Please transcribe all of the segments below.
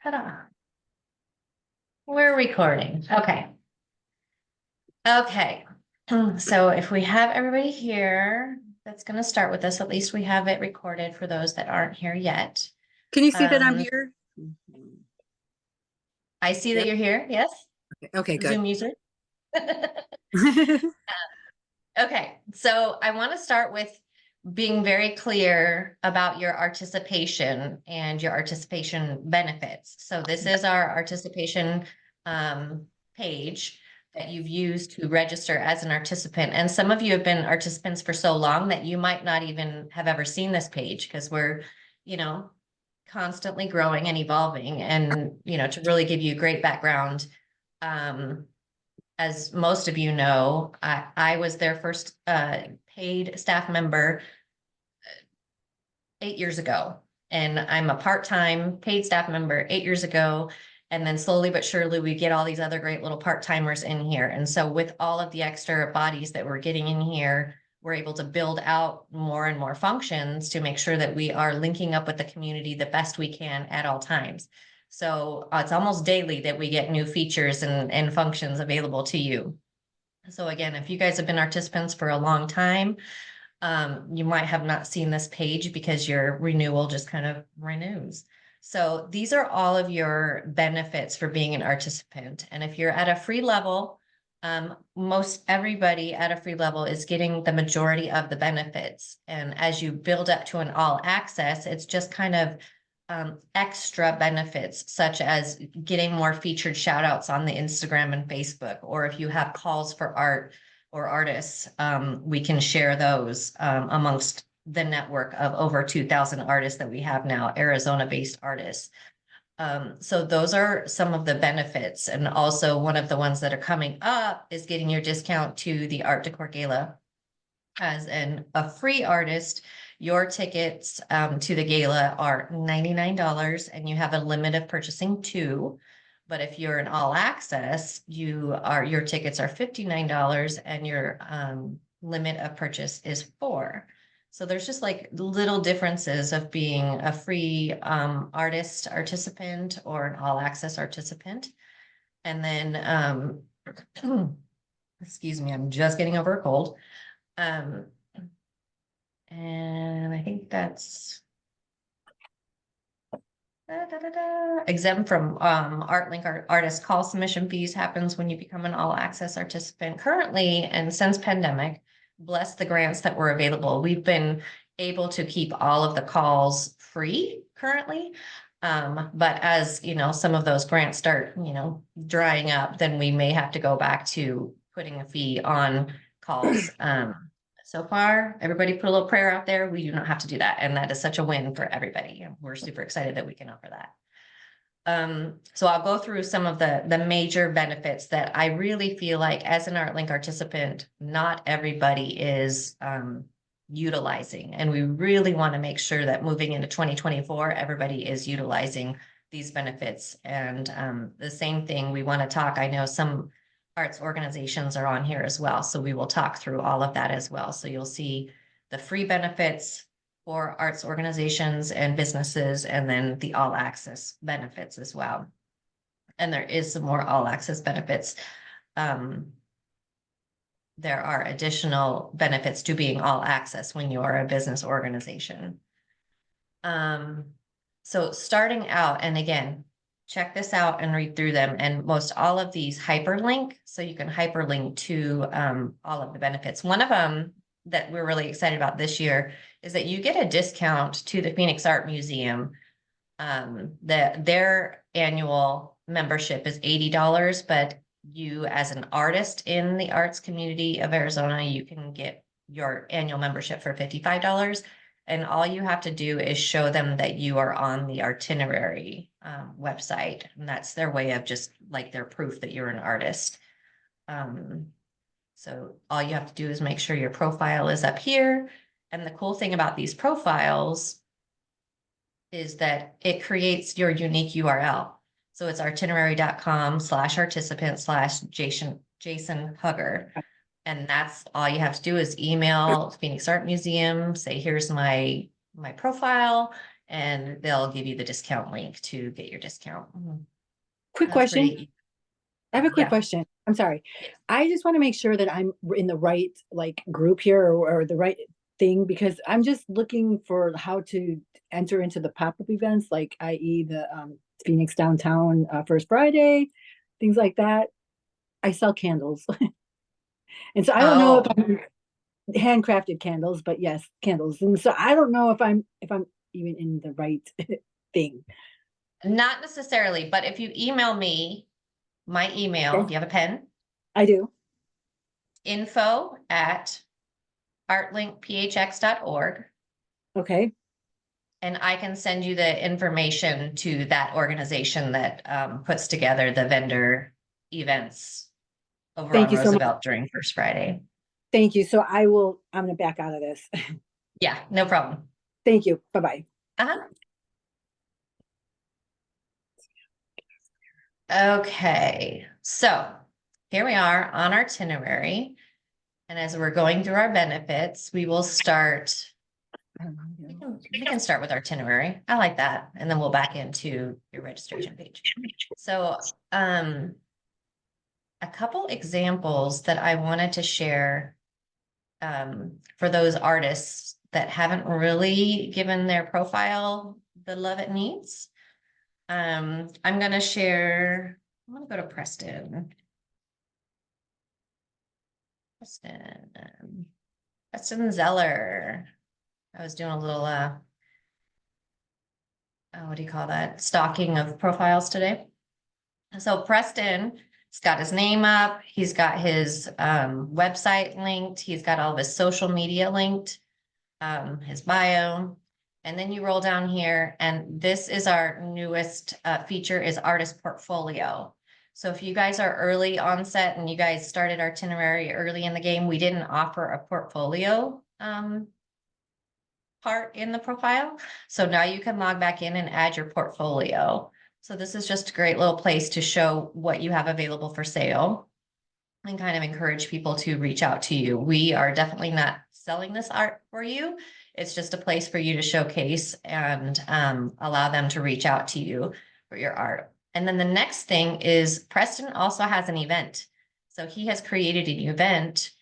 Ta-da. We're recording. Okay. Okay. So if we have everybody here, that's going to start with us. At least we have it recorded for those that aren't here yet. Can you see that I'm here? I see that you're here. Yes. Okay, good. Zoom user. Okay. So I want to start with being very clear about your Articipation and your Articipation benefits. So this is our Articipation page that you've used to register as an Articipant. And some of you have been Articipants for so long that you might not even have ever seen this page because we're, constantly growing and evolving. And, to really give you great background, as most of you know, I was their first paid staff member 8 years ago. And I'm a part-time paid staff member 8 years ago. And then slowly but surely we get all these other great little part-timers in here. And so with all of the extra bodies that we're getting in here, we're able to build out more and more functions to make sure that we are linking up with the community the best we can at all times. So it's almost daily that we get new features and functions available to you. So again, if you guys have been Articipants for a long time, you might have not seen this page because your renewal just kind of renews. So these are all of your benefits for being an Articipant. And if you're at a free level, most everybody at a free level is getting the majority of the benefits. And as you build up to an all access, it's just kind of extra benefits, such as getting more featured shout outs on the Instagram and Facebook, or if you have calls for art or artists, we can share those amongst the network of over 2,000 artists that we have now, Arizona-based artists. So those are some of the benefits. And also one of the ones that are coming up is getting your discount to the Art Detour Gala. As a free artist, your tickets to the gala are $99 and you have a limit of purchasing 2. But if you're an all access, your tickets are $59 and your limit of purchase is 4. So there's just like little differences of being a free artist Articipant or an all access Articipant. And then, excuse me, I'm just getting over a cold. And I think that's exempt from Artlink artist call submission fees happens when you become an all access Articipant. Currently, and since pandemic, bless the grants that were available, we've been able to keep all of the calls free currently. But as some of those grants start, drying up, then we may have to go back to putting a fee on calls. So far, everybody put a little prayer out there. We do not have to do that. And that is such a win for everybody. We're super excited that we can offer that. So I'll go through some of the major benefits that I really feel like as an Artlink Articipant, not everybody is utilizing. And we really want to make sure that moving into 2024, everybody is utilizing these benefits. And the same thing, we want to talk, I know some arts organizations are on here as well. So we will talk through all of that as well. So you'll see the free benefits for arts organizations and businesses, and then the all access benefits as well. And there is some more all access benefits. There are additional benefits to being all access when you are a business organization. So starting out, and again, check this out and read through them. And most all of these hyperlink, so you can hyperlink to all of the benefits. One of them that we're really excited about this year is that you get a discount to the Phoenix Art Museum. Their annual membership is $80, but you as an artist in the arts community of Arizona, you can get your annual membership for $55. And all you have to do is show them that you are on the Artinerary website. And that's their way of just like their proof that you're an artist. So all you have to do is make sure your profile is up here. And the cool thing about these profiles is that it creates your unique URL. So it's artinerary.com/Articipant/Jason Hugger. And that's all you have to do is email Phoenix Art Museum, say, here's my profile, and they'll give you the discount link to get your discount. Quick That's question. pretty- I have a quick Yeah. question. I'm sorry. Yes. I just want to make sure that I'm in the right like group here or the right thing, because I'm just looking for how to enter into the pop-up events, like i.e. the Phoenix downtown First Friday, things like that. I sell candles. And so I don't know if Oh, I'm handcrafted candles, but yes, candles. And so I don't know if I'm even in the right thing. not necessarily, but if you email me, my email, do you have a pen? I do. info@artlinkphx.org. Okay. And I can send you the information to that organization that puts together the vendor events over Thank on you so much. Roosevelt during First Friday. Thank you. So I'm going to back out of this. Yeah, no problem. Thank you. Bye-bye. Uh-huh. Okay, so here we are on our itinerary. And as we're going through our benefits, we will start. We can start with our itinerary. I like that. And then we'll back into your registration page. So a couple examples that I wanted to share for those artists that haven't really given their profile the love it needs. I'm going to share, I'm going to go to Preston. Preston Zeller. I was doing a little, what do you call that? Stalking of profiles today. So Preston, he's got his name up. He's got his website linked. He's got all of his social media linked, his bio. And then you roll down here, and this is our newest feature is artist portfolio. So if you guys are early onset and you guys started our itinerary early in the game, we didn't offer a portfolio part in the profile. So now you can log back in and add your portfolio. So this is just a great little place to show what you have available for sale and kind of encourage people to reach out to you. We are definitely not selling this art for you. It's just a place for you to showcase and allow them to reach out to you for your art. And then the next thing is Preston also has an event. So he has created an event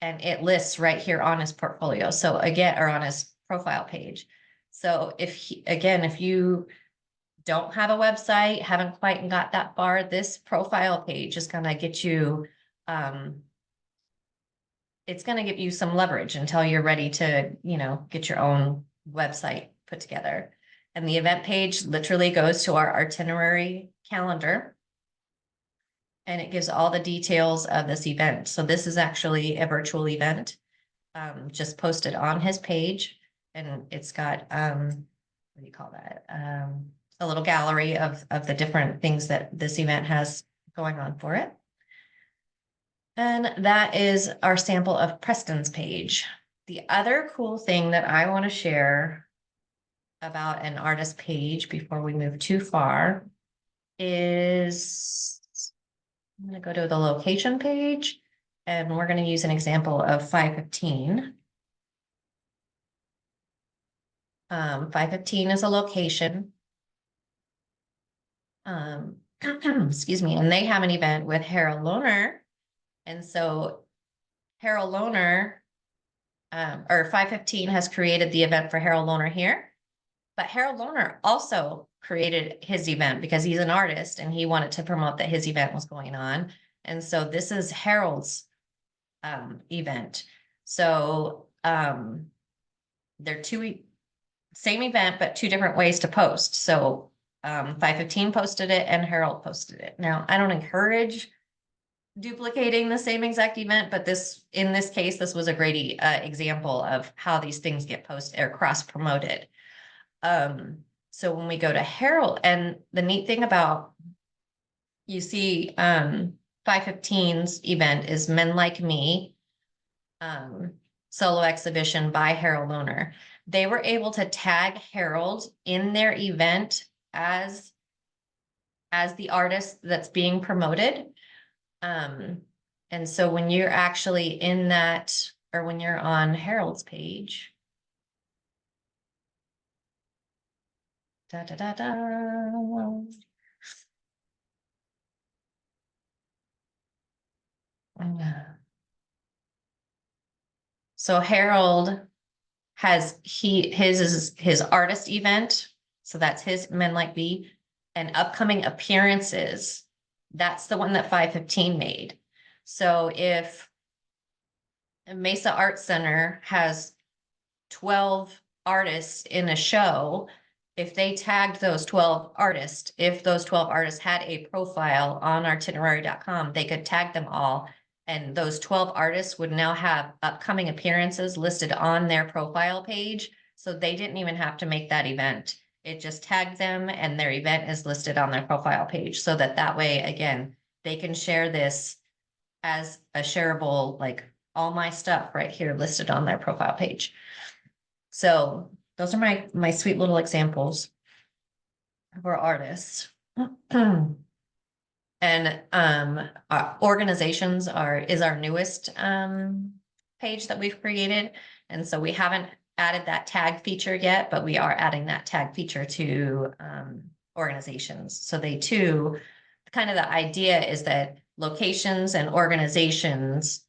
and it lists right here on his portfolio. So again, or on his profile page. So if you don't have a website, haven't quite got that far, this profile page is going to get you, it's going to give you some leverage until you're ready to, get your own website put together. And the event page literally goes to our itinerary calendar. And it gives all the details of this event. So this is actually a virtual event, just posted on his page. And it's got, what do you call that? A little gallery of the different things that this event has going on for it. And that is our sample of Preston's page. The other cool thing that I want to share about an artist page before we move too far is I'm going to go to the location page and we're going to use an example of 515. 515 is a location. Excuse me, and they have an event with Harold Lohner. And so Harold Lohner, or 515 has created the event for Harold Lohner here. But Harold Lohner also created his event because he's an artist and he wanted to promote that his event was going on. And so this is Harold's event. So they're same event, but two different ways to post. So 515 posted it and Harold posted it. Now, I don't encourage duplicating the same exact event, but in this case, this was a great example of how these things get posted or cross promoted. So when we go to Harold, and the neat thing about, you see 515's event is Men Like Me, solo exhibition by Harold Lohner. They were able to tag Harold in their event as the artist that's being promoted. And so when you're actually in that, or when you're on Harold's page, Da, da, da, da. So Harold has his is his artist event. So that's his Men Like Bee, and upcoming appearances. That's the one that 515 made. So if Mesa Art Center has 12 artists in a show, if they tagged those 12 artists, if those 12 artists had a profile on articipation.com, they could tag them all. And those 12 artists would now have upcoming appearances listed on their profile page. So they didn't even have to make that event. It just tagged them and their event is listed on their profile page, so that way, again, they can share this as a shareable, like all my stuff right here listed on their profile page. So those are my sweet little examples for artists. And organizations is our newest page that we've created. And so we haven't added that tag feature yet, but we are adding that tag feature to organizations. So they too, kind of the idea is that locations and organizations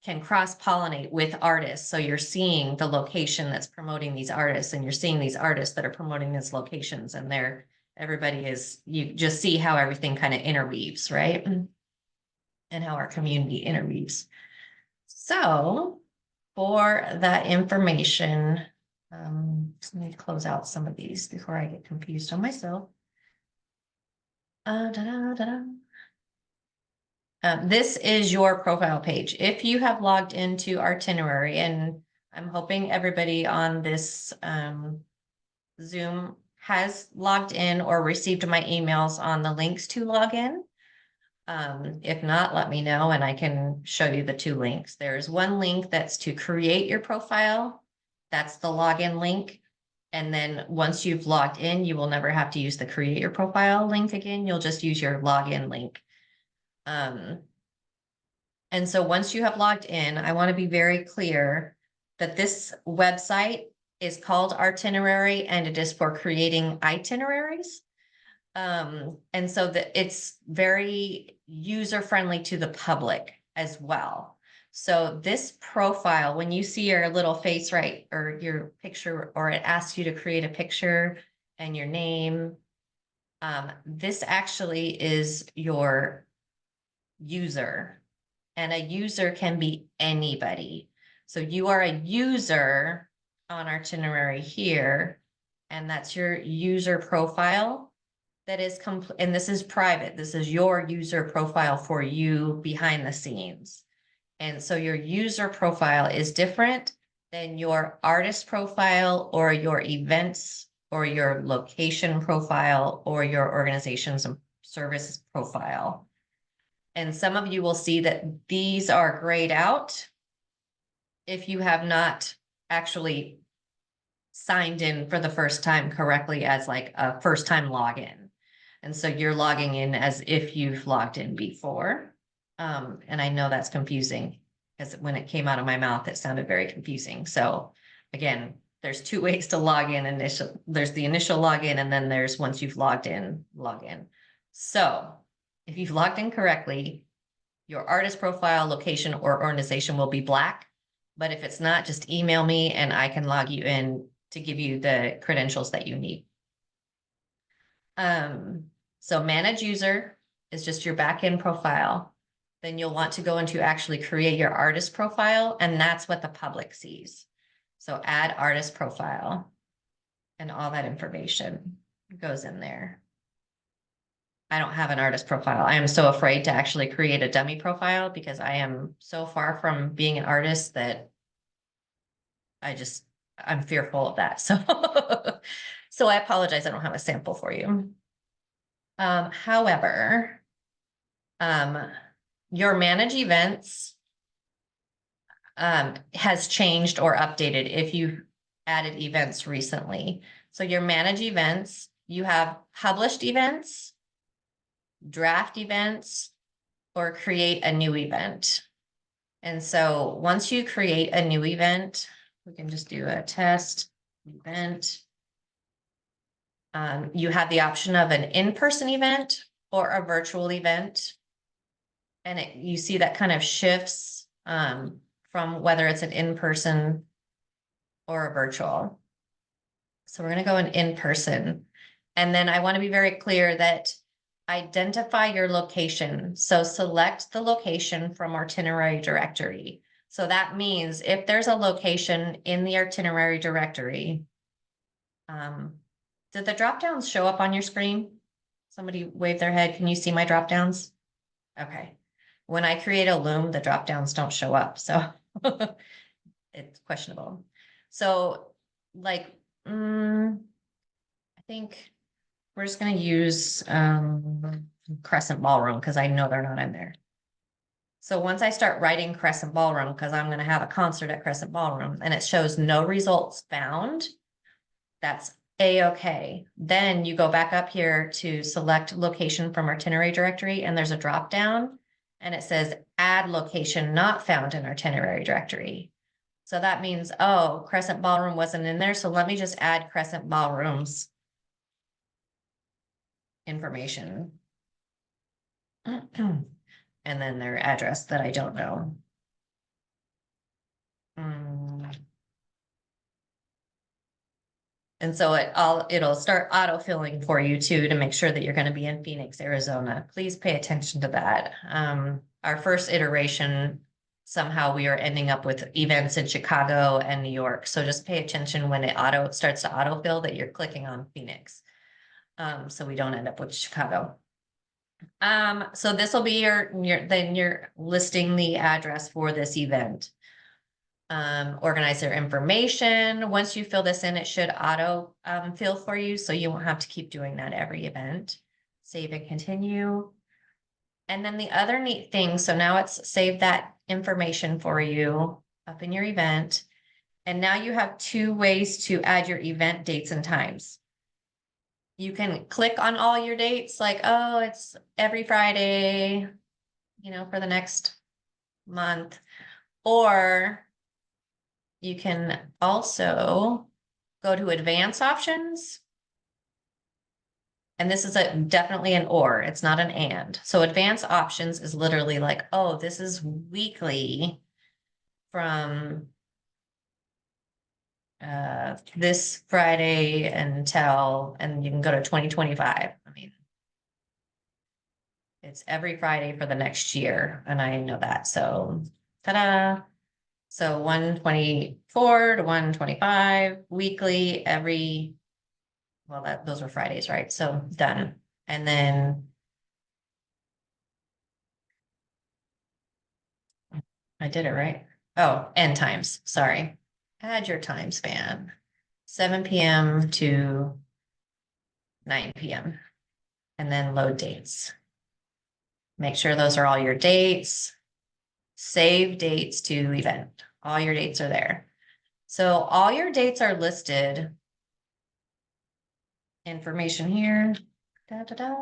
can cross-pollinate with artists. So you're seeing the location that's promoting these artists, and you're seeing these artists that are promoting these locations, and you just see how everything kind of interweaves, right? And how our community interweaves. So for that information, let me close out some of these before I get confused on myself. This is your profile page. If you have logged into Artinerary, and I'm hoping everybody on this Zoom has logged in or received my emails on the links to log in. If not, let me know and I can show you the two links. There's one link that's to create your profile. That's the login link. And then once you've logged in, you will never have to use the create your profile link again. You'll just use your login link. And so once you have logged in, I want to be very clear that this website is called Artinerary, and it is for creating itineraries. And so that it's very user-friendly to the public as well. So this profile, when you see your little face, right, or your picture, or it asks you to create a picture and your name, this actually is your user, and a user can be anybody. So you are a user on Artinerary here, and that's your user profile. That is complete, and this is private. This is your user profile for you behind the scenes. And so your user profile is different than your artist profile or your events or your location profile or your organization's service profile. And some of you will see that these are grayed out if you have not actually signed in for the first time correctly as like a first time login. And so you're logging in as if you've logged in before. And I know that's confusing, because when it came out of my mouth, it sounded very confusing. So again, there's two ways to log in. There's the initial login, and then there's once you've logged in, log in. So if you've logged in correctly, your artist profile, location, or organization will be black. But if it's not, just email me and I can log you in to give you the credentials that you need. So manage user is just your backend profile. Then you'll want to go into actually create your artist profile, and that's what the public sees. So add artist profile, and all that information goes in there. I don't have an artist profile. I am so afraid to actually create a dummy profile because I am so far from being an artist that I'm fearful of that. So, so I apologize. I don't have a sample for you. However, your manage events has changed or updated if you added events recently. So your manage events, you have published events, draft events, or create a new event. And so once you create a new event, we can just do a test event. You have the option of an in-person event or a virtual event. And you see that kind of shifts from whether it's an in-person or a virtual. So we're going to go in person. And then I want to be very clear that identify your location. So select the location from itinerary directory. So that means if there's a location in the itinerary directory, did the drop downs show up on your screen? Somebody wave their head. Can you see my drop downs? Okay. When I create a loom, the drop downs don't show up. So it's questionable. So like, I think we're just going to use Crescent Ballroom because I know they're not in there. So once I start writing Crescent Ballroom, because I'm going to have a concert at Crescent Ballroom and it shows no results found, that's A-okay. Then you go back up here to select location from itinerary directory and there's a drop down and it says add location not found in itinerary directory. So that means, oh, Crescent Ballroom wasn't in there. So let me just add Crescent Ballroom's information. And then their address that I don't know. And so it'll start autofilling for you too, to make sure that you're going to be in Phoenix, Arizona. Please pay attention to that. Our first iteration, somehow we are ending up with events in Chicago and New York. So just pay attention when it starts to autofill that you're clicking on Phoenix. So we don't end up with Chicago. So this will be then you're listing the address for this event. Organize their information. Once you fill this in, it should auto fill for you, so you won't have to keep doing that every event. Save and continue. And then the other neat thing, so now it's saved that information for you up in your event. And now you have two ways to add your event dates and times. You can click on all your dates, like, oh, it's every Friday, for the next month. Or you can also go to advanced options. And this is definitely an or, it's not an and. So advanced options is literally like, oh, this is weekly from this Friday until, and you can go to 2025. I mean, it's every Friday for the next year. And I know that. So ta-da. So 124 to 125 weekly those were Fridays, right? So done. And then I did it right. Oh, end times, sorry. Add your time span, 7 p.m. to 9 p.m. And then load dates. Make sure those are all your dates. Save dates to event. All your dates are there. So all your dates are listed. Information here. Da, da, da.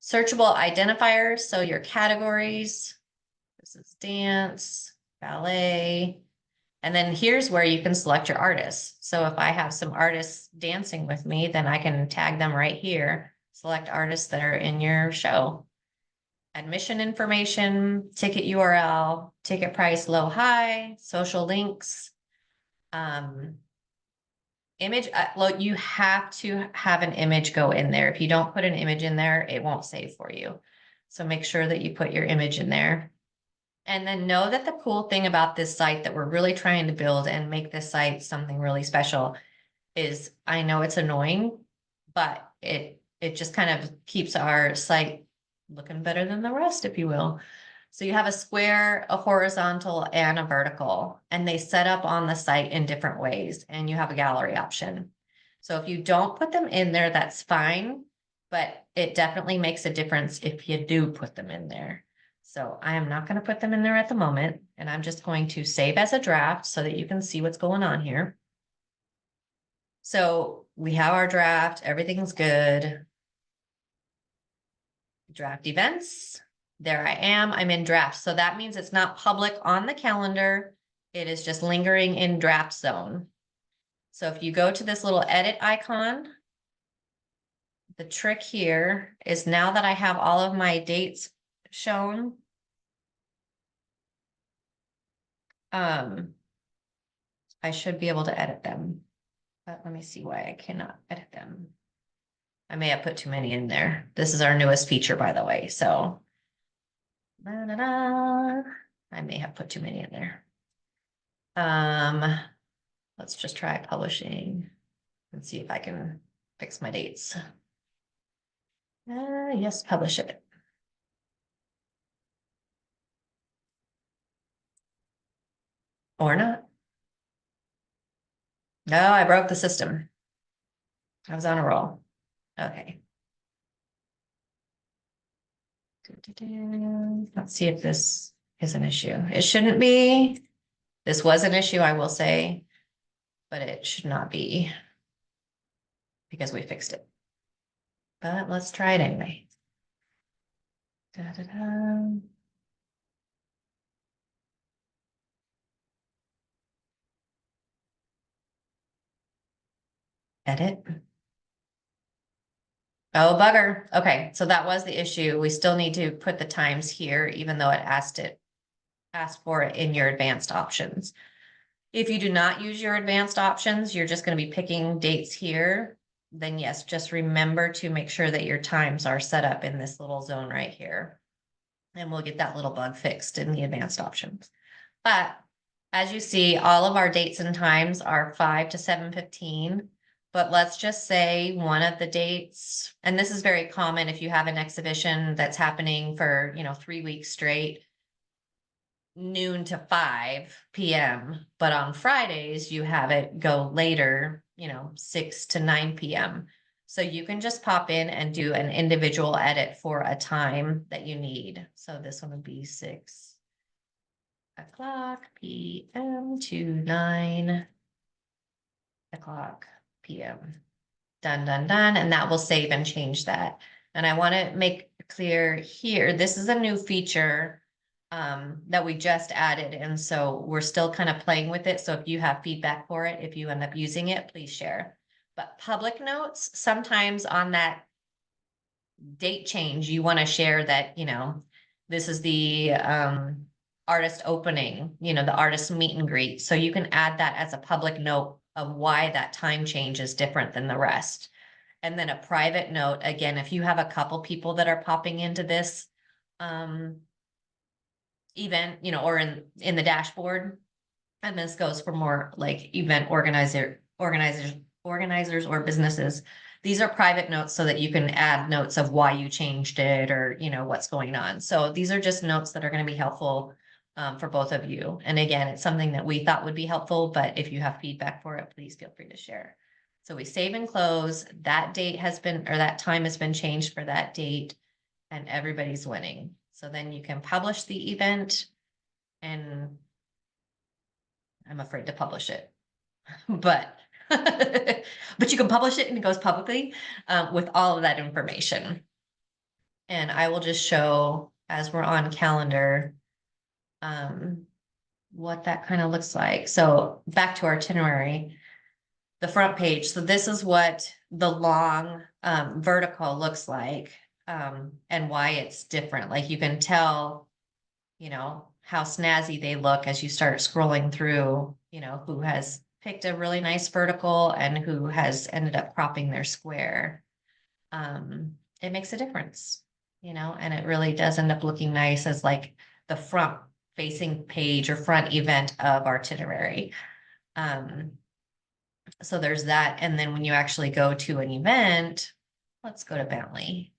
Searchable identifiers. So your categories. This is dance, ballet. And then here's where you can select your artists. So if I have some artists dancing with me, then I can tag them right here. Select artists that are in your show. Admission information, ticket URL, ticket price, low, high, social links. Image upload, you have to have an image go in there. If you don't put an image in there, it won't save for you. So make sure that you put your image in there. And then know that the cool thing about this site that we're really trying to build and make this site something really special is, I know it's annoying, but it just kind of keeps our site looking better than the rest, if you will. So you have a square, a horizontal, and a vertical, and they set up on the site in different ways, and you have a gallery option. So if you don't put them in there, that's fine, but it definitely makes a difference if you do put them in there. So I am not going to put them in there at the moment, and I'm just going to save as a draft so that you can see what's going on here. So we have our draft, everything's good. Draft events. There I am, I'm in draft. So that means it's not public on the calendar. It is just lingering in draft zone. So if you go to this little edit icon the trick here is now that I have all of my dates shown. I should be able to edit them, but let me see why I cannot edit them. I may have put too many in there. This is our newest feature, by the way, so. I may have put too many in there. Let's just try publishing and see if I can fix my dates. Yes, publish it. Or not. No, I broke the system. I was on a roll. Okay. Let's see if this is an issue. It shouldn't be. This was an issue, I will say, but it should not be because we fixed it. But let's try it anyway. Edit. Oh, bugger. Okay, so that was the issue. We still need to put the times here, even though it asked for it in your advanced options. If you do not use your advanced options, you're just going to be picking dates here. Then yes, just remember to make sure that your times are set up in this little zone right here. And we'll get that little bug fixed in the advanced options. But as you see, all of our dates and times are 5 to 7:15. But let's just say one of the dates, and this is very common if you have an exhibition that's happening for, 3 weeks straight, noon to 5 p.m. But on Fridays, you have it go later, 6 to 9 p.m. So you can just pop in and do an individual edit for a time that you need. So this one would be 6 o'clock p.m. to 9 o'clock p.m. Done, done, done. And that will save and change that. And I want to make clear here, this is a new feature that we just added. And so we're still kind of playing with it. So if you have feedback for it, if you end up using it, please share. But public notes, sometimes on that date change, you want to share that, this is the artist opening, the artist meet and greet. So you can add that as a public note of why that time change is different than the rest. And then a private note, again, if you have a couple people that are popping into this event, or in the dashboard, and this goes for more like event organizers or businesses. These are private notes so that you can add notes of why you changed it or, what's going on. So these are just notes that are going to be helpful for both of you. And again, it's something that we thought would be helpful, but if you have feedback for it, please feel free to share. So we save and close. That date has been, or that time has been changed for that date, and everybody's winning. So then you can publish the event, and I'm afraid to publish it, but but you can publish it and it goes publicly with all of that information. And I will just show as we're on calendar what that kind of looks like. So back to our itinerary, the front page. So this is what the long vertical looks like and why it's different. Like you can tell, how snazzy they look as you start scrolling through, who has picked a really nice vertical and who has ended up cropping their square. It makes a difference, and it really does end up looking nice as like the front facing page or front event of Artinerary. So there's that. And then when you actually go to an event, let's go to Bentley.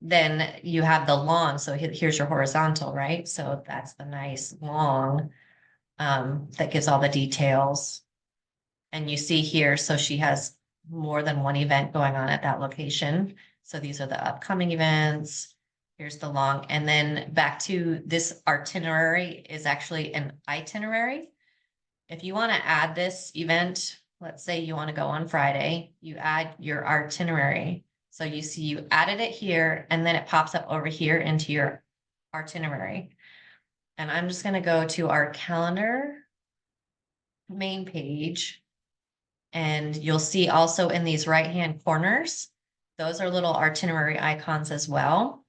Then you have the long. So here's your horizontal, right? So that's the nice long that gives all the details. And you see here, so she has more than one event going on at that location. So these are the upcoming events. Here's the long. And then back to this itinerary is actually an itinerary. If you want to add this event, let's say you want to go on Friday, you add your itinerary. So you see you added it here, and then it pops up over here into your itinerary. And I'm just going to go to our calendar main page. And you'll see also in these right-hand corners, those are little itinerary icons as well.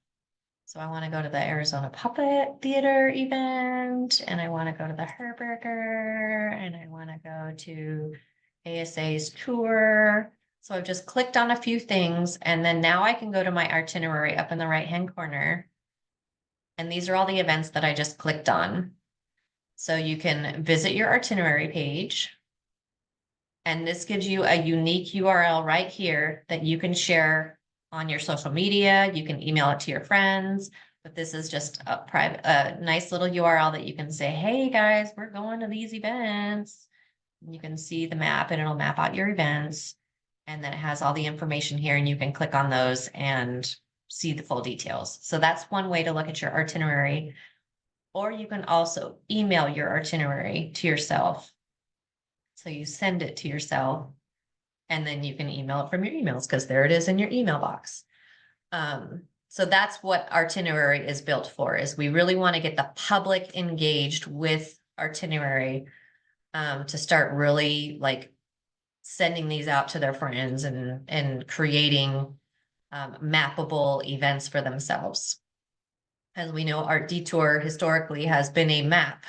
So I want to go to the Arizona Puppet Theater event, and I want to go to the Herberger, and I want to go to ASA's tour. So I've just clicked on a few things, and then now I can go to my itinerary up in the right-hand corner. And these are all the events that I just clicked on. So you can visit your itinerary page. And this gives you a unique URL right here that you can share on your social media. You can email it to your friends, but this is just a private, a nice little URL that you can say, hey guys, we're going to these events. You can see the map and it'll map out your events. And then it has all the information here and you can click on those and see the full details. So that's one way to look at your itinerary. Or you can also email your itinerary to yourself. So you send it to yourself and then you can email it from your emails because there it is in your email box. So that's what Artinerary is built for, is we really want to get the public engaged with Artinerary to start really like sending these out to their friends and creating mappable events for themselves. As we know, Art Detour historically has been a map.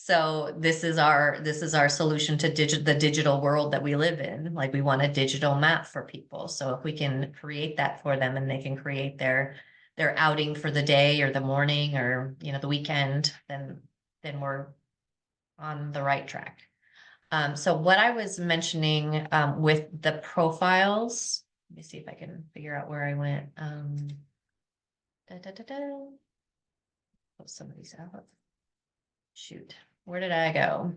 So this is our solution to the digital world that we live in. Like we want a digital map for people. So if we can create that for them and they can create their outing for the day or the morning or the weekend, then we're on the right track. So what I was mentioning with the profiles, let me see if I can figure out where I went. Pull some of these out. Shoot, where did I go?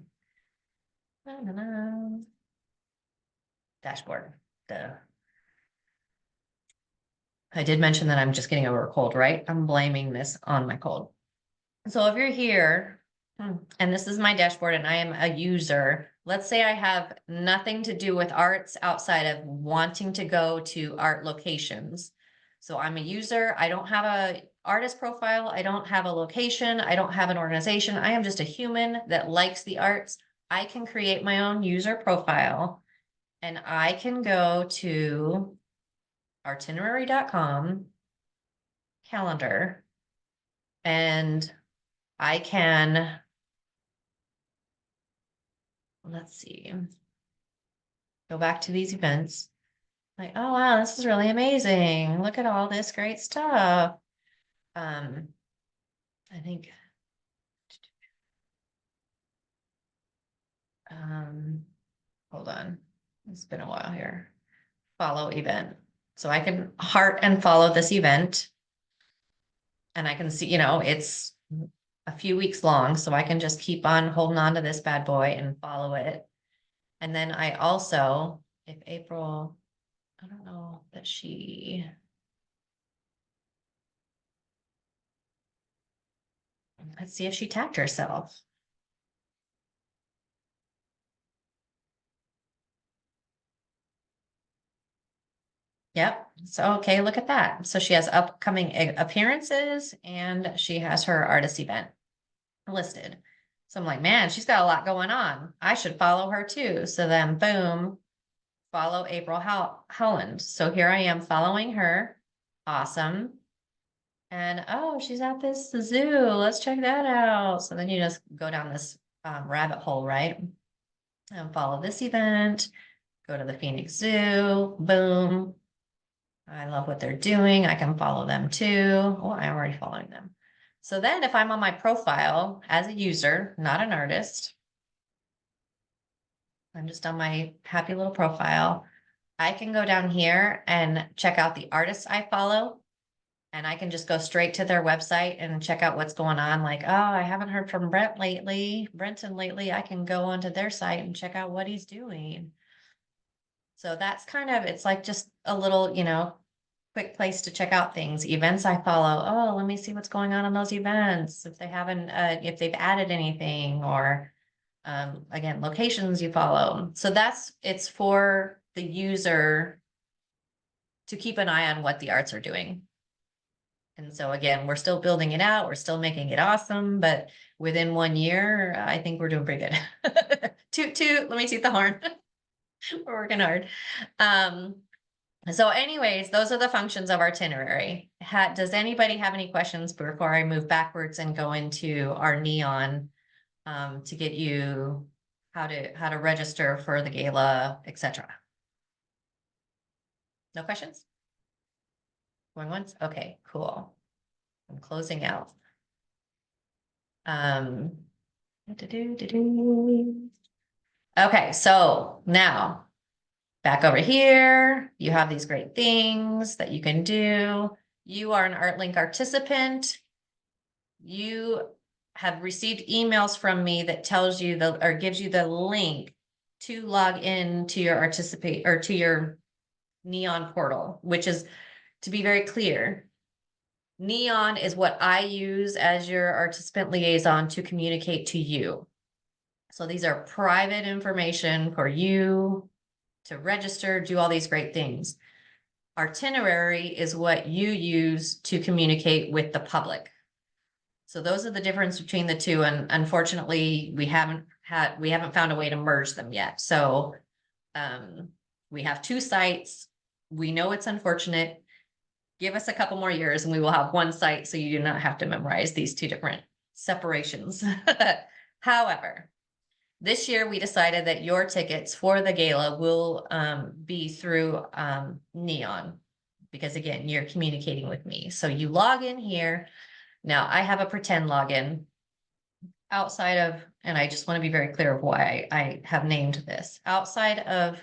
Dashboard. Duh. I did mention that I'm just getting over a cold, right? I'm blaming this on my cold. So if you're here, and this is my dashboard and I am a user, let's say I have nothing to do with arts outside of wanting to go to art locations. So I'm a user, I don't have a artist profile, I don't have a location, I don't have an organization, I am just a human that likes the arts. I can create my own user profile and I can go to artinerary.com calendar and I can, let's see, go back to these events. Like, oh wow, this is really amazing. Look at all this great stuff. I think hold on. It's been a while here. Follow event. So I can heart and follow this event. And I can see, it's a few weeks long. So I can just keep on holding on to this bad boy and follow it. And then I also, if April, I don't know that let's see if she tagged herself. Yep. So, okay, look at that. So she has upcoming appearances and she has her artist event listed. So I'm like, man, she's got a lot going on. I should follow her too. So then boom, follow April Howland. So here I am following her. Awesome. And oh, she's at this zoo. Let's check that out. So then you just go down this rabbit hole, right? And follow this event, go to the Phoenix Zoo, boom. I love what they're doing. I can follow them too. Oh, I'm already following them. So then if I'm on my profile as a user, not an artist, I'm just on my happy little profile, I can go down here and check out the artists I follow. And I can just go straight to their website and check out what's going on. Like, oh, I haven't heard from Brenton lately. I can go onto their site and check out what he's doing. So that's kind of, it's like just a little, quick place to check out things. Events I follow. Oh, let me see what's going on in those events. If they haven't, if they've added anything or, again, locations you follow. So it's for the user to keep an eye on what the arts are doing. And so again, we're still building it out. We're still making it awesome, but within 1 year, I think we're doing pretty good. Toot toot, let me toot the horn. We're working hard. So anyways, those are the functions of itinerary. Does anybody have any questions before I move backwards and go into our neon? To get you how to register for the gala, etc. No questions? Going once? Okay, cool. I'm closing out. Okay, so now back over here, you have these great things that you can do. You are an Artlink participant. You have received emails from me that tells you or gives you the link to log in to your Articipate or to your Neon portal, which is, to be very clear, Neon is what I use as your participant liaison to communicate to you. So these are private information for you to register, do all these great things. Itinerary is what you use to communicate with the public. So those are the difference between the two. And unfortunately, we haven't found a way to merge them yet. So we have two sites. We know it's unfortunate. Give us a couple more years and we will have one site, so you do not have to memorize these two different separations. However, this year we decided that your tickets for the gala will be through Neon, because again, you're communicating with me. So you log in here. Now I have a pretend login outside of, and I just want to be very clear of why I have named this. Outside of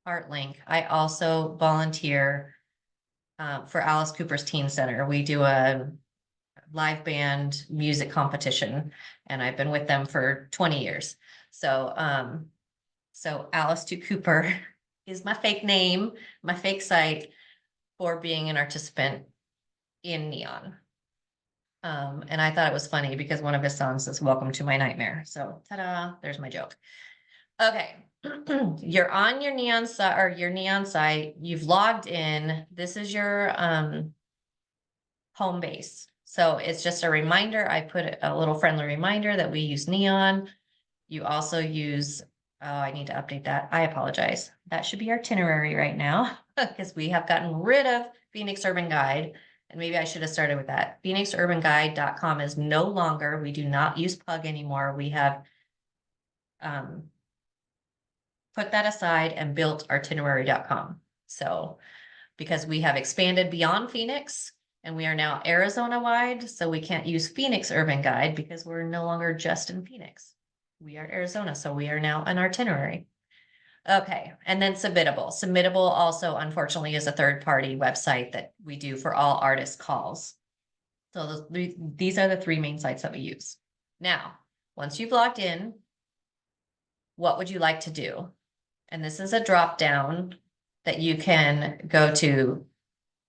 Artlink, I also volunteer for Alice Cooper's Teen Center. We do a live band music competition, and I've been with them for 20 years. So, so Alice to Cooper is my fake name, my fake site for being an participant in Neon. And I thought it was funny because one of his songs is "Welcome to My Nightmare." So, ta-da! There's my joke. Okay, you're on your Neon site or your Neon site. You've logged in. This is your home base. So it's just a reminder. I put a little friendly reminder that we use Neon. You also use, oh, I need to update that. I apologize. That should be Artinerary right now because we have gotten rid of Phoenix Urban Guide. And maybe I should have started with that. PhoenixUrbanGuide.com is no longer, we do not use Pug anymore. We have put that aside and built Artinerary.com. So because we have expanded beyond Phoenix, and we are now Arizona wide, so we can't use Phoenix Urban Guide because we're no longer just in Phoenix. We are Arizona, so we are now an Artinerary. Okay, and then Submittable. Submittable also, unfortunately, is a third-party website that we do for all artist calls. So these are the three main sites that we use. Now, once you've logged in, what would you like to do? And this is a drop-down that you can go to.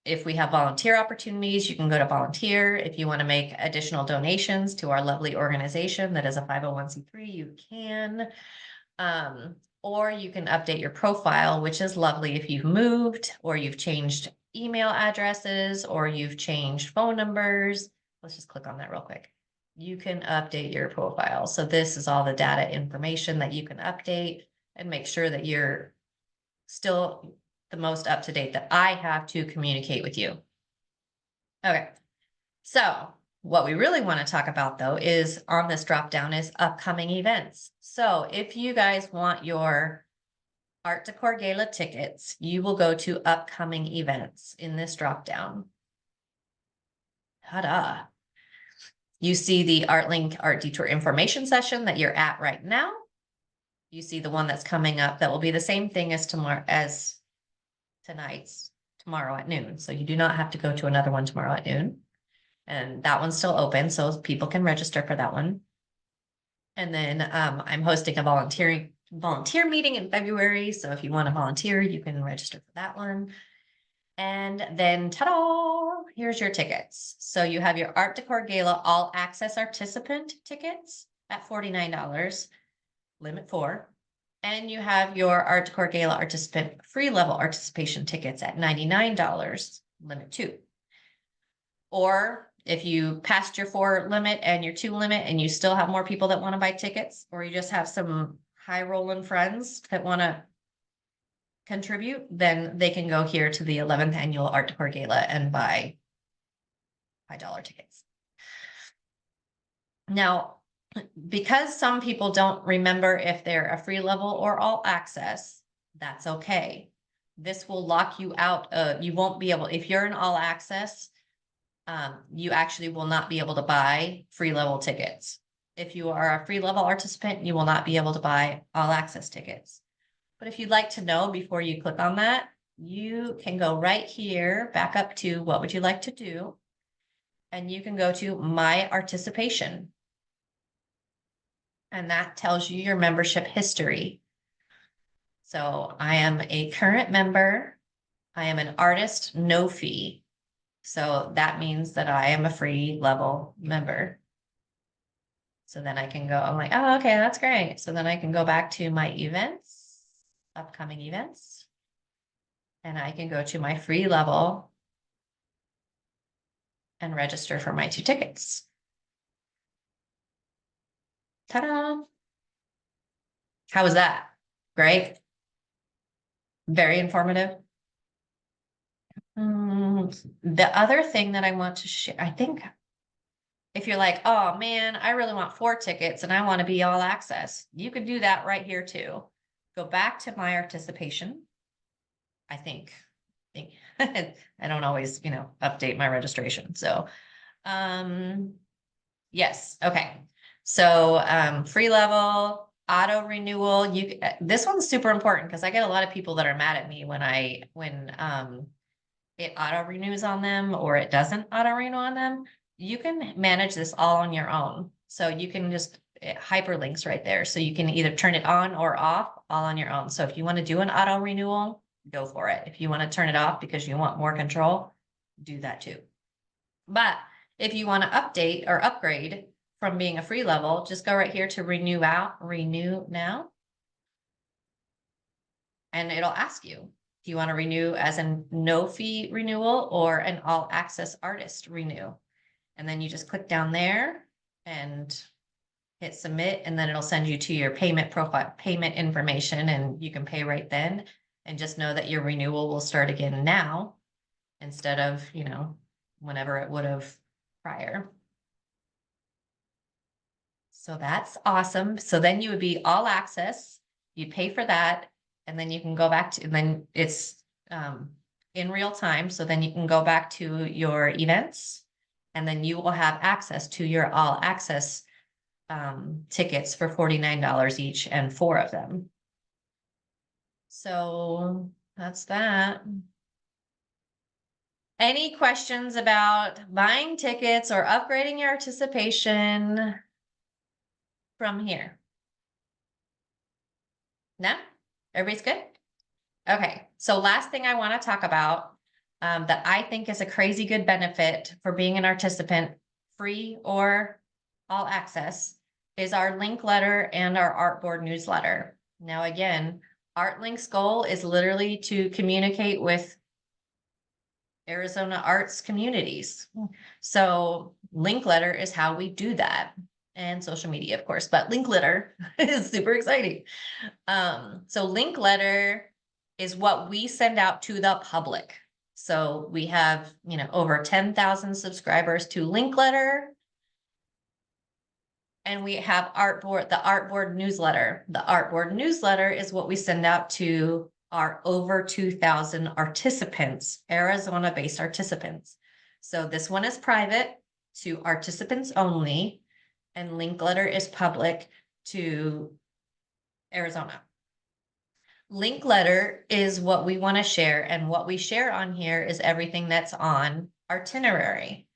If we have volunteer opportunities, you can go to volunteer. If you want to make additional donations to our lovely organization that is a 501c3, you can. Or you can update your profile, which is lovely if you've moved or you've changed email addresses or you've changed phone numbers. Let's just click on that real quick. You can update your profile. So this is all the data information that you can update and make sure that you're still the most up to date that I have to communicate with you. Okay, so what we really want to talk about though is on this drop down is upcoming events. So if you guys want your Art Decor Gala tickets, you will go to upcoming events in this drop down. Ta-da! You see the Artlink Art Detour information session that you're at right now. You see the one that's coming up that will be the same thing as tomorrow, as tonight's tomorrow at noon. So you do not have to go to another one tomorrow at noon. And that one's still open, so people can register for that one. And then I'm hosting a volunteer meeting in February. So if you want to volunteer, you can register for that one. And then ta-da, here's your tickets. So you have your Art Decor Gala All Access Articipant tickets at $49, limit 4. And you have your Art Decor Gala Articipant free level Articipation tickets at $99, limit 2. Or if you passed your 4 limit and your 2 limit and you still have more people that want to buy tickets, or you just have some high rolling friends that want to contribute, then they can go here to the 11th annual Art Detour Gala and buy $5 tickets. Now, because some people don't remember if they're a free level or all access, that's okay. This will lock you out. You won't be able, if you're an all access, you actually will not be able to buy free level tickets. If you are a free level participant, you will not be able to buy all access tickets. But if you'd like to know before you click on that, you can go right here, back up to what would you like to do? And you can go to My Articipation. And that tells you your membership history. So I am a current member. I am an artist, no fee. So that means that I am a free level member. So then I can go, I'm like, oh, okay, that's great. So then I can go back to my events, upcoming events, and I can go to my free level and register for my 2 tickets. Ta-da! How was that? Great. Very informative. The other thing that I want to share, I think if you're like, oh man, I really want 4 tickets and I want to be all access, you could do that right here too. Go back to My Articipation. I think I don't always, update my registration. So, yes. Okay. So, free level, auto renewal. This one's super important because I get a lot of people that are mad at me when it auto renews on them or it doesn't auto renew on them. You can manage this all on your own. So you can just hyperlinks right there. So you can either turn it on or off all on your own. So if you want to do an auto renewal, go for it. If you want to turn it off because you want more control, do that too. But if you want to update or upgrade from being a free level, just go right here to renew now. And it'll ask you, do you want to renew as a no fee renewal or an all access artist renew? And then you just click down there and hit submit, and then it'll send you to your payment profile, payment information, and you can pay right then. And just know that your renewal will start again now instead of, whenever it would have prior. So that's awesome. So then you would be all access, you'd pay for that, and then you can go back to, and then it's in real time. So then you can go back to your events, and then you will have access to your all access tickets for $49 each and 4 of them. So that's that. Any questions about buying tickets or upgrading your participation from here? No? Everybody's good? Okay, so last thing I want to talk about that I think is a crazy good benefit for being an participant, free or all access, is our link letter and our Artboard newsletter. Now, again, Artlink's goal is literally to communicate with Arizona arts communities. So link letter is how we do that, and social media, of course, but link letter is super exciting. So link letter is what we send out to the public. So we have, over 10,000 subscribers to link letter. And we have the Artboard newsletter. The Artboard newsletter is what we send out to our over 2,000 participants, Arizona-based participants. So this one is private to participants only, and link letter is public to Arizona. Link letter is what we want to share, and what we share on here is everything that's on Artinerary.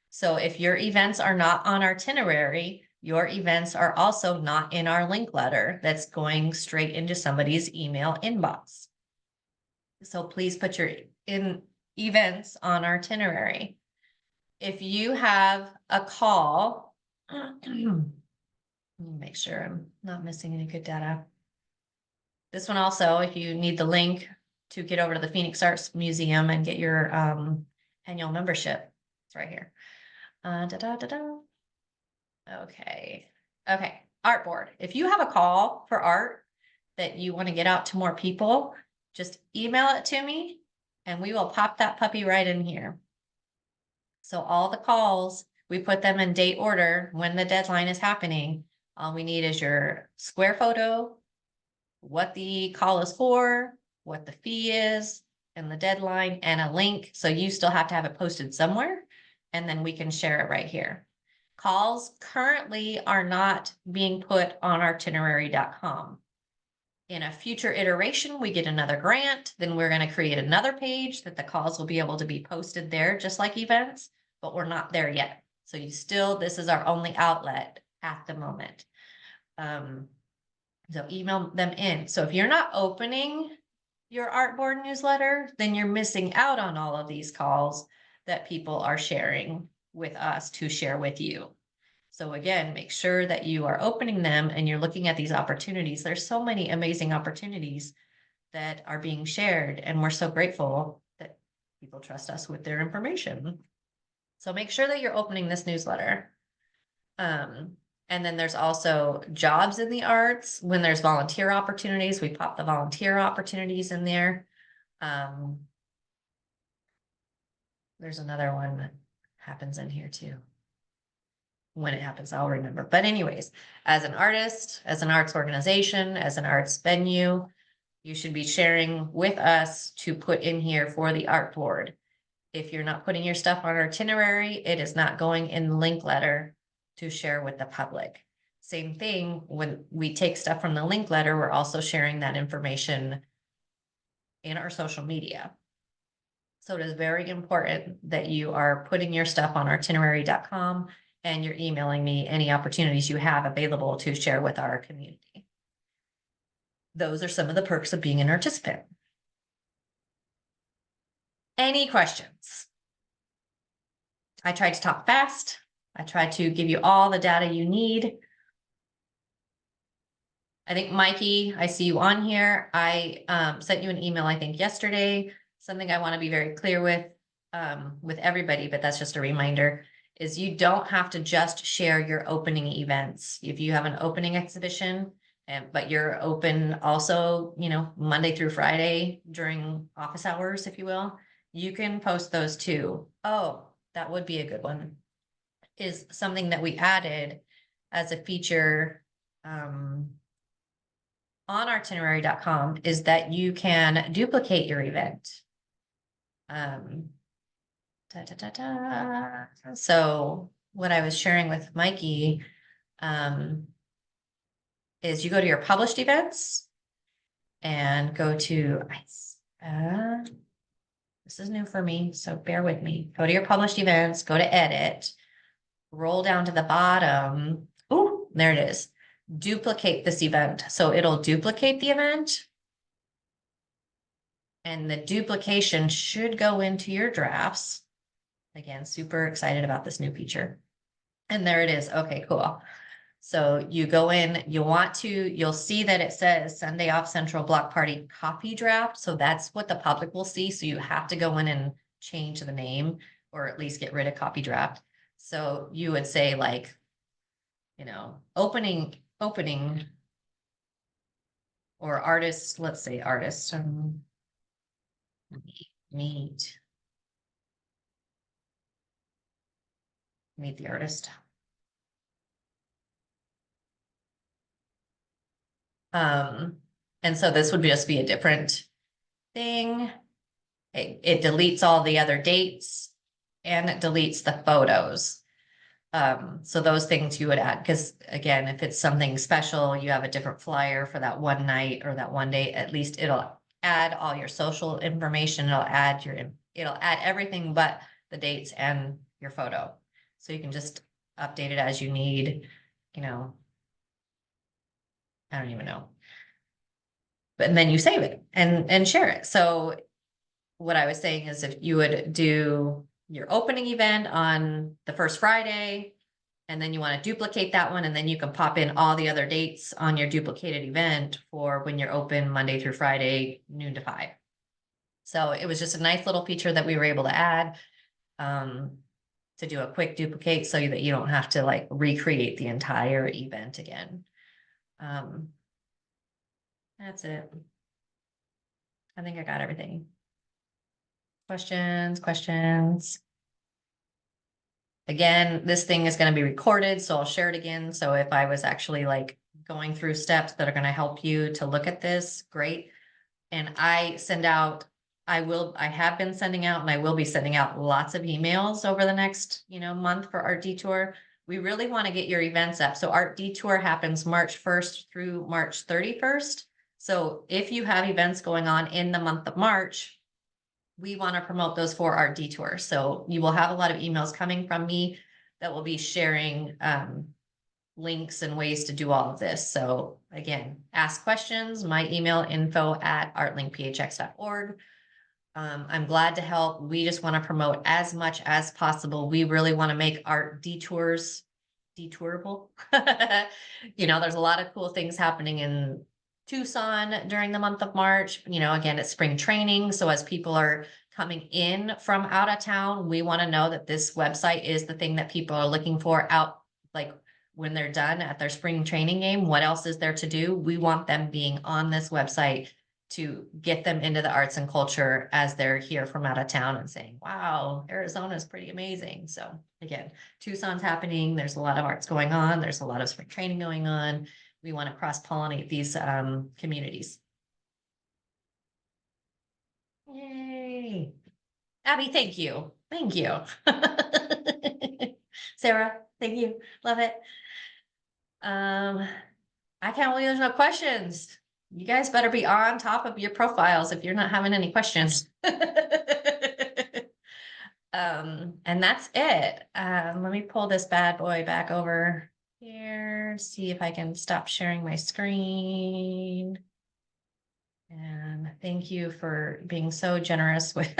So if your events are not on Artinerary, your events are also not in our link letter that's going straight into somebody's email inbox. So please put your events on Artinerary. If you have a call, let me make sure I'm not missing any good data. This one also, if you need the link to get over to the Phoenix Arts Museum and get your annual membership, it's right here. Okay. Artboard. If you have a call for art that you want to get out to more people, just email it to me and we will pop that puppy right in here. So all the calls, we put them in date order when the deadline is happening. All we need is your square photo, what the call is for, what the fee is, and the deadline, and a link. So you still have to have it posted somewhere, and then we can share it right here. Calls currently are not being put on artinerary.com. In a future iteration, we get another grant, then we're going to create another page that the calls will be able to be posted there, just like events, but we're not there yet. So this is our only outlet at the moment. So email them in. So if you're not opening your Artboard newsletter, then you're missing out on all of these calls that people are sharing with us to share with you. So again, make sure that you are opening them and you're looking at these opportunities. There's so many amazing opportunities that are being shared, and we're so grateful that people trust us with their information. So make sure that you're opening this newsletter. And then there's also jobs in the arts. When there's volunteer opportunities, we pop the volunteer opportunities in there. There's another one that happens in here too. When it happens, I'll remember. But anyways, as an artist, as an arts organization, as an arts venue, you should be sharing with us to put in here for the Artboard. If you're not putting your stuff on Artinerary, it is not going in the link letter to share with the public. Same thing, when we take stuff from the link letter, we're also sharing that information in our social media. So it is very important that you are putting your stuff on artinerary.com and you're emailing me any opportunities you have available to share with our community. Those are some of the perks of being an Articipant. Any questions? I tried to talk fast. I tried to give you all the data you need. I think Mikey, I see you on here. I sent you an email, I think yesterday, something I want to be very clear with everybody, but that's just a reminder, is you don't have to just share your opening events. If you have an opening exhibition, but you're open also, Monday through Friday during office hours, if you will, you can post those too. Oh, that would be a good one. Is something that we added as a feature on artinerary.com is that you can duplicate your event. So what I was sharing with Mikey is you go to your published events and go to this is new for me, so bear with me. Go to your published events, go to edit, roll down to the bottom. Oh, there it is. Duplicate this event. So it'll duplicate the event. And the duplication should go into your drafts. Again, super excited about this new feature. And there it is. Okay, cool. So you go in, you'll see that it says Sunday Off Central Block Party copy draft. So that's what the public will see. So you have to go in and change the name or at least get rid of copy draft. So you would say like, opening or artist, let's say artist, meet the artist. And so this would just be a different thing. It deletes all the other dates and it deletes the photos. So those things you would add, because again, if it's something special, you have a different flyer for that one night or that one day, at least it'll add all your social information. It'll add everything but the dates and your photo. So you can just update it as you need, I don't even know. But then you save it and share it. So what I was saying is if you would do your opening event on the first Friday, and then you want to duplicate that one, and then you can pop in all the other dates on your duplicated event for when you're open Monday through Friday, noon to 5. So it was just a nice little feature that we were able to add to do a quick duplicate so that you don't have to like recreate the entire event again. That's it. I think I got everything. Questions? Again, this thing is going to be recorded, so I'll share it again. So if I was actually like going through steps that are going to help you to look at this, great. And I have been sending out and I will be sending out lots of emails over the next, month for Art Detour. We really want to get your events up. So Art Detour happens March 1st through March 31st. So if you have events going on in the month of March, we want to promote those for Art Detour. So you will have a lot of emails coming from me that will be sharing links and ways to do all of this. So again, ask questions, my email info@artlinkphx.org. I'm glad to help. We just want to promote as much as possible. We really want to make Art Detours detourable. There's a lot of cool things happening in Tucson during the month of March. Again, it's spring training. So as people are coming in from out of town, we want to know that this website is the thing that people are looking for out, like when they're done at their spring training game. What else is there to do? We want them being on this website to get them into the arts and culture as they're here from out of town and saying, wow, Arizona is pretty amazing. So again, Tucson's happening. There's a lot of arts going on. There's a lot of spring training going on. We want to cross-pollinate these communities. Yay. Abby, thank you. Thank you. Sarah, thank you. Love it. I can't believe there's no questions. You guys better be on top of your profiles if you're not having any questions. And that's it. Let me pull this bad boy back over here, see if I can stop sharing my screen. And thank you for being so generous with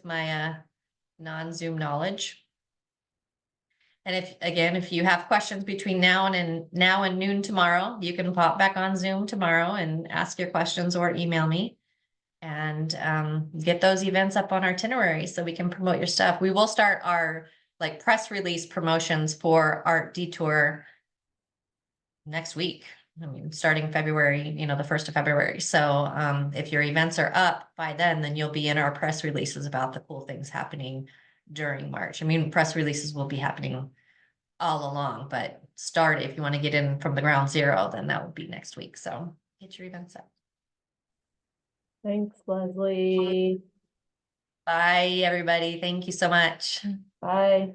my non-Zoom knowledge. And if you have questions between now and noon tomorrow, you can pop back on Zoom tomorrow and ask your questions or email me and get those events up on Artinerary so we can promote your stuff. We will start our like press release promotions for Art Detour next week. I mean, starting February, the 1st of February. So if your events are up by then you'll be in our press releases about the cool things happening during March. I mean, press releases will be happening all along, but if you want to get in from the ground zero, then that would be next week. So get your events up. Thanks, Leslie. Bye, everybody. Thank you so much. Bye.